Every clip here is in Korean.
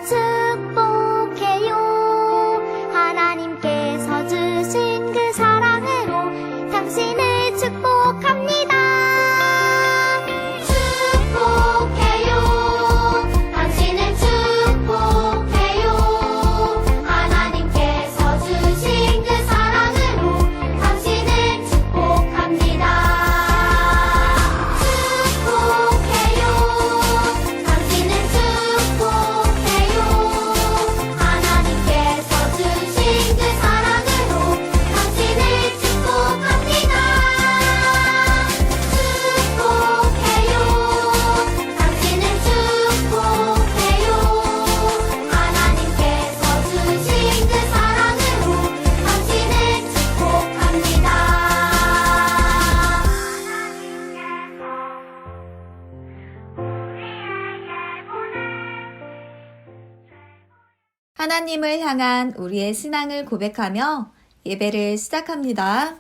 축복해요. 하나님께서 주신 그 사랑으로 당신을 축복합니다. 축복해요. 당신을 축복해요. 하나님께서 주신 그 사랑으로 당신을 축복합니다. 축복해요. 당신을 축복해요. 하나님께서 주신 그 사랑으로 당신을 축복합니다. 축복해요. 당신을 축복해요. 하나님께서 주신 그 사랑으로 당신을 축복합니다. 하나님을 향한 우리의 신앙을 고백하며 예배를 시작합니다.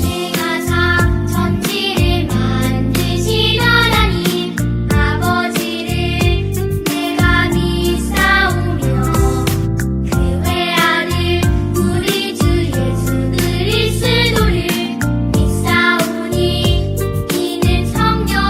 내가 천지를 만드신 하나님 아버지를 내가 믿사오며 그 외아들 우리 주 예수 그리스도를 믿사오니 이는 성령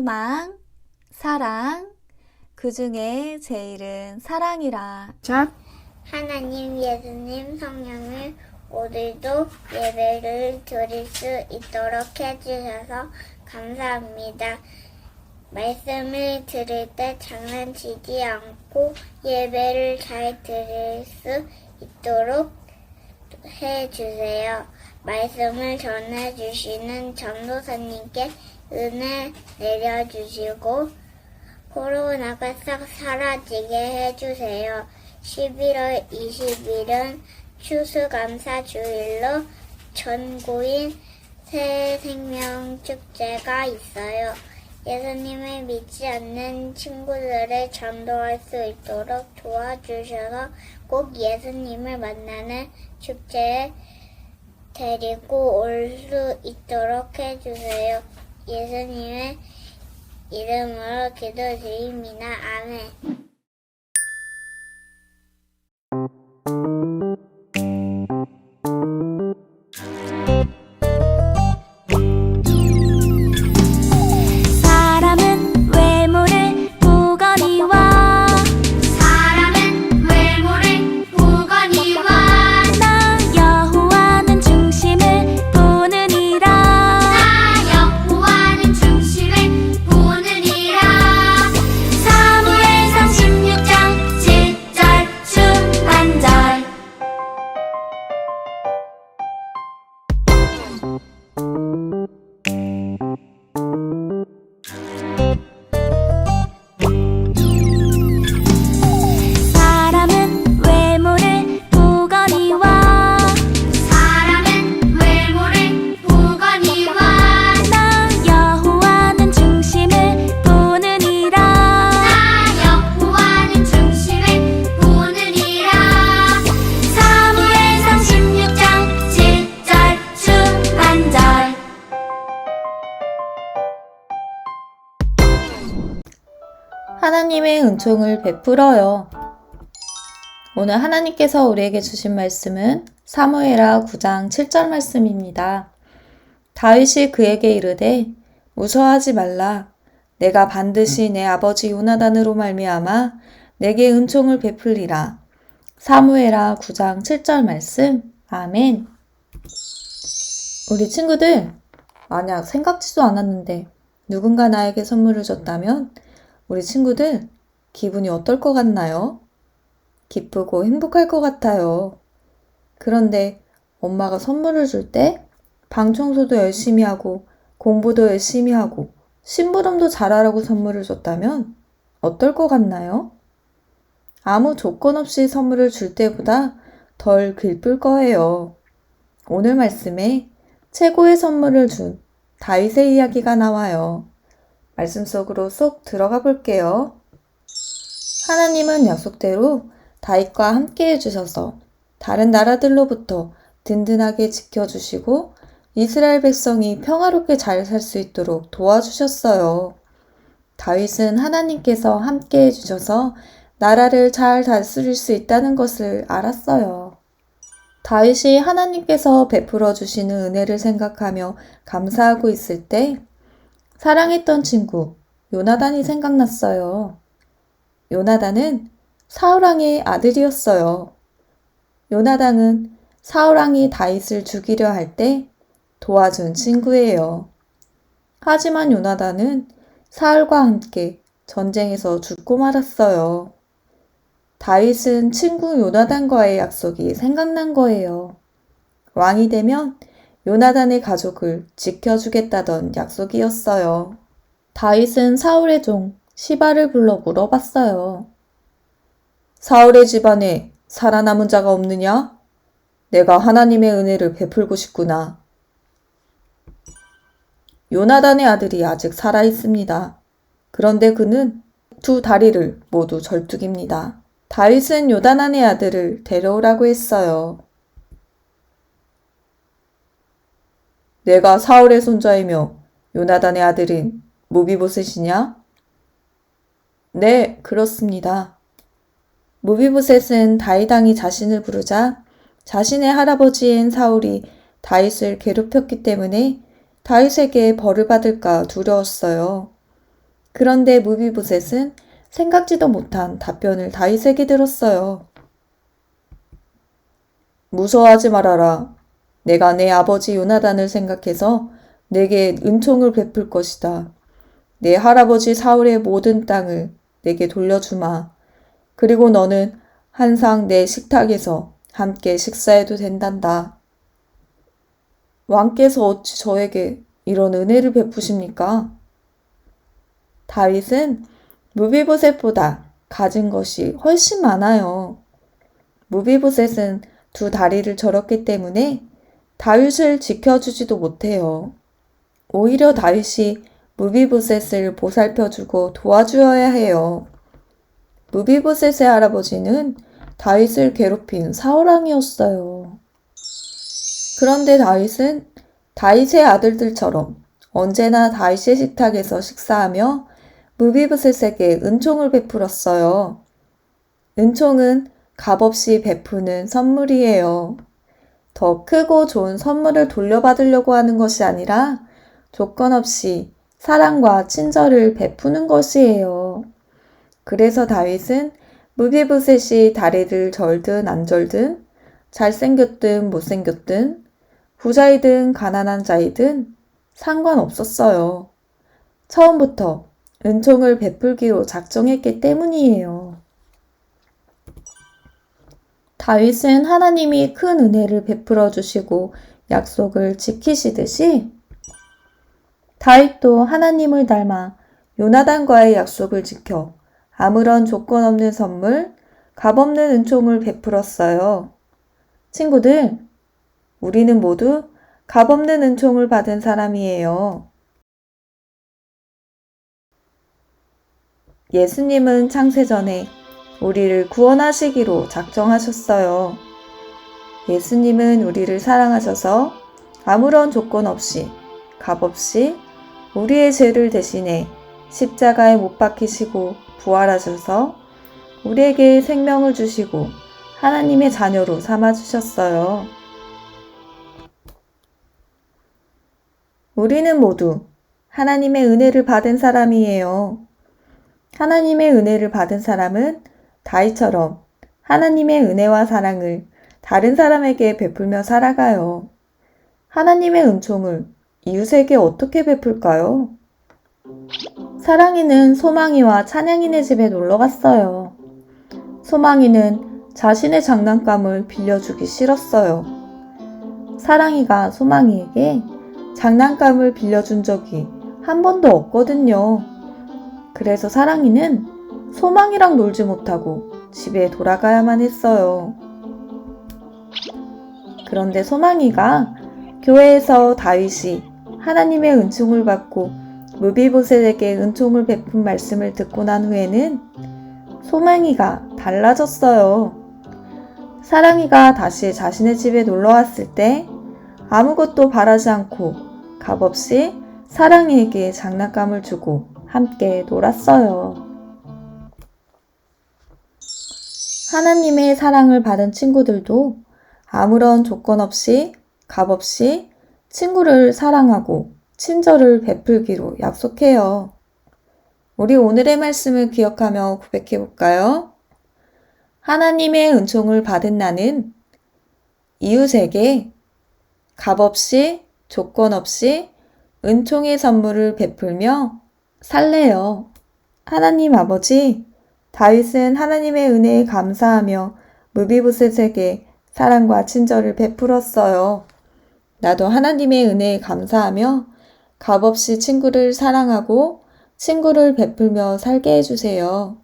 소망, 사랑, 그 중에 제일은 사랑이라. 하나님, 예수님, 성령을 오늘도 예배를 드릴 수 있도록 해주셔서 감사합니다. 말씀을 들을 때 장난치지 않고 예배를 잘 드릴 수 있도록 해주세요. 말씀을 전해주시는 전도사님께 은혜 내려주시고 코로나가 싹 사라지게 해주세요. 11월 20일은 추수감사 주일로 전구인 새생명 축제가 있어요. 예수님을 믿지 않는 친구들을 전도할 수 있도록 도와주셔서 꼭 예수님을 만나는 축제에 데리고 올 수 있도록 해주세요. 예수님의 이름으로 기도드립니다. 아멘. 사람은 외모를 보거니와 사람은 외모를 보거니와 나 여호와는 중심을 보느니라. 나 여호와는 중심을 보느니라. 사무엘상 16장 7절 중반절. 사람은 외모를 보거니와 사람은 외모를 보거니와 나 여호와는 중심을 보느니라. 나 여호와는 중심을 보느니라. 사무엘상 16장 7절 중반절. 하나님의 은총을 베풀어요. 오늘 하나님께서 우리에게 주신 말씀은 사무엘하 9장 7절 말씀입니다. 다윗이 그에게 이르되 무서워하지 말라. 내가 반드시 내 아버지 요나단으로 말미암아 내게 은총을 베풀리라. 사무엘하 9장 7절 말씀. 아멘. 우리 친구들, 만약 생각지도 않았는데 누군가 나에게 선물을 줬다면 우리 친구들 기분이 어떨 것 같나요? 기쁘고 행복할 것 같아요. 그런데 엄마가 선물을 줄 때 방 청소도 열심히 하고 공부도 열심히 하고 심부름도 잘하라고 선물을 줬다면 어떨 것 같나요? 아무 조건 없이 선물을 줄 때보다 덜 기쁠 거예요. 오늘 말씀에 최고의 선물을 준 다윗의 이야기가 나와요. 말씀 속으로 쏙 들어가 볼게요. 하나님은 약속대로 다윗과 함께 해주셔서 다른 나라들로부터 든든하게 지켜주시고 이스라엘 백성이 평화롭게 잘 살 수 있도록 도와주셨어요. 다윗은 하나님께서 함께 해주셔서 나라를 잘 다스릴 수 있다는 것을 알았어요. 다윗이 하나님께서 베풀어 주시는 은혜를 생각하며 감사하고 있을 때 사랑했던 친구 요나단이 생각났어요. 요나단은 사울왕의 아들이었어요. 요나단은 사울왕이 다윗을 죽이려 할 때 도와준 친구예요. 하지만 요나단은 사울과 함께 전쟁에서 죽고 말았어요. 다윗은 친구 요나단과의 약속이 생각난 거예요. 왕이 되면 요나단의 가족을 지켜주겠다던 약속이었어요. 다윗은 사울의 종 시바를 불러 물어봤어요. 사울의 집안에 살아남은 자가 없느냐? 내가 하나님의 은혜를 베풀고 싶구나. 요나단의 아들이 아직 살아 있습니다. 그런데 그는 두 다리를 모두 절뚝입니다. 다윗은 요나단의 아들을 데려오라고 했어요. 내가 사울의 손자이며 요나단의 아들인 무비보셋이냐? 네, 그렇습니다. 무비보셋은 다윗 왕이 자신을 부르자 자신의 할아버지인 사울이 다윗을 괴롭혔기 때문에 다윗에게 벌을 받을까 두려웠어요. 그런데 무비보셋은 생각지도 못한 답변을 다윗에게 들었어요. 무서워하지 말아라. 내가 내 아버지 요나단을 생각해서 내게 은총을 베풀 것이다. 내 할아버지 사울의 모든 땅을 내게 돌려주마. 그리고 너는 항상 내 식탁에서 함께 식사해도 된단다. 왕께서 어찌 저에게 이런 은혜를 베푸십니까? 다윗은 무비보셋보다 가진 것이 훨씬 많아요. 무비보셋은 두 다리를 절었기 때문에 다윗을 지켜주지도 못해요. 오히려 다윗이 무비보셋을 보살펴주고 도와주어야 해요. 무비보셋의 할아버지는 다윗을 괴롭힌 사울왕이었어요. 그런데 다윗은 다윗의 아들들처럼 언제나 다윗의 식탁에서 식사하며 무비보셋에게 은총을 베풀었어요. 은총은 값없이 베푸는 선물이에요. 더 크고 좋은 선물을 돌려받으려고 하는 것이 아니라 조건 없이 사랑과 친절을 베푸는 것이에요. 그래서 다윗은 무비보셋이 다리를 절든 안 절든 잘생겼든 못생겼든 부자이든 가난한 자이든 상관없었어요. 처음부터 은총을 베풀기로 작정했기 때문이에요. 다윗은 하나님이 큰 은혜를 베풀어 주시고 약속을 지키시듯이 다윗도 하나님을 닮아 요나단과의 약속을 지켜 아무런 조건 없는 선물, 값없는 은총을 베풀었어요. 친구들, 우리는 모두 값없는 은총을 받은 사람이에요. 예수님은 창세전에 우리를 구원하시기로 작정하셨어요. 예수님은 우리를 사랑하셔서 아무런 조건 없이, 값없이 우리의 죄를 대신해 십자가에 못 박히시고 부활하셔서 우리에게 생명을 주시고 하나님의 자녀로 삼아주셨어요. 우리는 모두 하나님의 은혜를 받은 사람이에요. 하나님의 은혜를 받은 사람은 다윗처럼 하나님의 은혜와 사랑을 다른 사람에게 베풀며 살아가요. 하나님의 은총을 이웃에게 어떻게 베풀까요? 사랑이는 소망이와 찬양이네 집에 놀러 갔어요. 소망이는 자신의 장난감을 빌려주기 싫었어요. 사랑이가 소망이에게 장난감을 빌려준 적이 한 번도 없거든요. 그래서 사랑이는 소망이랑 놀지 못하고 집에 돌아가야만 했어요. 그런데 소망이가 교회에서 다윗이 하나님의 은총을 받고 무비보셋에게 은총을 베푼 말씀을 듣고 난 후에는 소망이가 달라졌어요. 사랑이가 다시 자신의 집에 놀러 왔을 때 아무것도 바라지 않고 값없이 사랑이에게 장난감을 주고 함께 놀았어요. 하나님의 사랑을 받은 친구들도 아무런 조건 없이 값없이 친구를 사랑하고 친절을 베풀기로 약속해요. 우리 오늘의 말씀을 기억하며 고백해 볼까요? 하나님의 은총을 받은 나는 이웃에게 값없이 조건 없이 은총의 선물을 베풀며 살래요. 하나님 아버지, 다윗은 하나님의 은혜에 감사하며 무비보셋에게 사랑과 친절을 베풀었어요. 나도 하나님의 은혜에 감사하며 값없이 친구를 사랑하고 친구를 베풀며 살게 해주세요.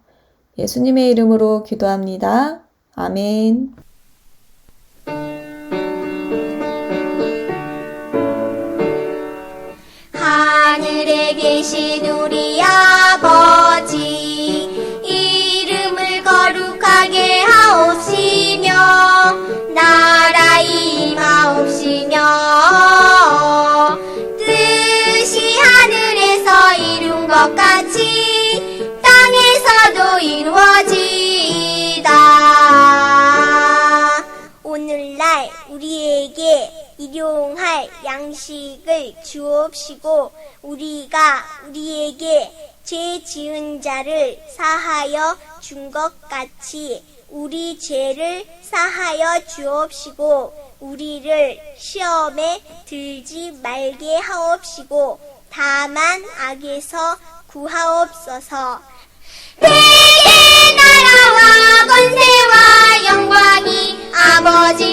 예수님의 이름으로 기도합니다. 아멘. 하늘에 계신 우리 아버지 이름을 거룩하게 하옵시며 나라 임하옵시며 뜻이 하늘에서 이룬 것 같이 땅에서도 이루어지이다. 오늘날 우리에게 일용할 양식을 주옵시고 우리가 우리에게 죄 지은 자를 사하여 준 것 같이 우리 죄를 사하여 주옵시고 우리를 시험에 들지 말게 하옵시고 다만 악에서 구하옵소서. 내게 나라와 권세와 영광이 아버지